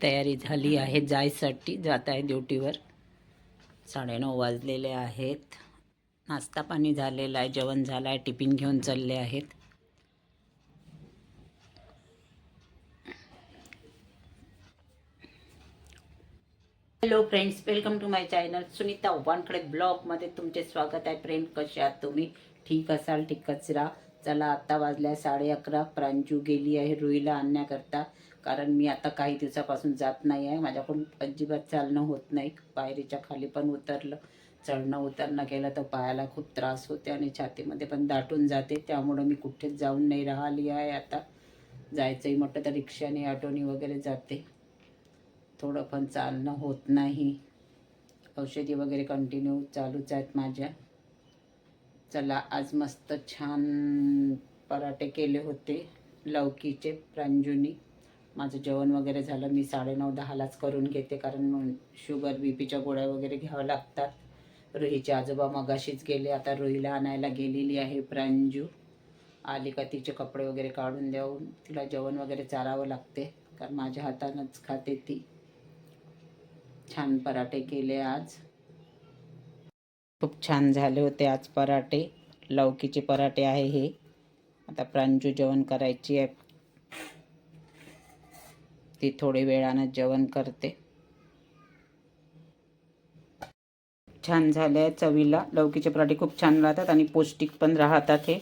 तयारी झाली आहे जायसाठी, जात आहे ड्युटीवर. 9:30 वाजलेले आहेत. नाश्ता पाणी झालेला आहे, जेवण झालं आहे, टिफिन घेऊन चालले आहेत. Hello friends, welcome to my channel Sunita Wankhade ब्लॉगमध्ये तुमचे स्वागत आहे. फ्रेंड, कसे आहात तुम्ही? ठीक असाल, ठीकच राहा. चला, आता वाजल्या 11:30. प्रांजू गेली आहे रुईला आणण्याकरता, कारण मी आता काही दिवसापासून जात नाही आहे. माझ्याकडून अजिबात चालणं होत नाही. पायरीच्या खाली पण उतरलं, चढणं उतरणं केलं तर पायाला खूप त्रास होते आणि छातीमध्ये पण दाटून जाते. त्यामुळं मी कुठेच जाऊन नाही राहिली आहे. आता जायचंही म्हटलं तर रिक्षाने ऑटोनी वगैरे जाते. थोडं पण चालणं होत नाही. औषधी वगैरे कंटिन्यू चालूच आहेत माझ्या. चला, आज मस्त छान पराठे केले होते लौकीचे प्रांजूनी. माझं जेवण वगैरे झालं. मी 9:30-10लाच करून घेते, कारण शुगर बीपीच्या गोळ्या वगैरे घ्याव्या लागतात. रुहीचे आजोबा मगाशीच गेले. आता रुहीला आणायला गेलेली आहे प्रांजू. आली का तिचे कपडे वगैरे काढून देऊन तिला जेवण वगैरे चारावं लागते, कारण माझ्या हातानंच खाते ती. छान पराठे केले आज. खूप छान झाले होते आज पराठे. लौकीचे पराठे आहे हे. आता प्रांजू जेवण करायची आहे. ती थोडी वेळानं जेवण करते. छान झाले आहे चवीला. लौकीचे पराठे खूप छान राहतात आणि पौष्टिक पण राहतात हे.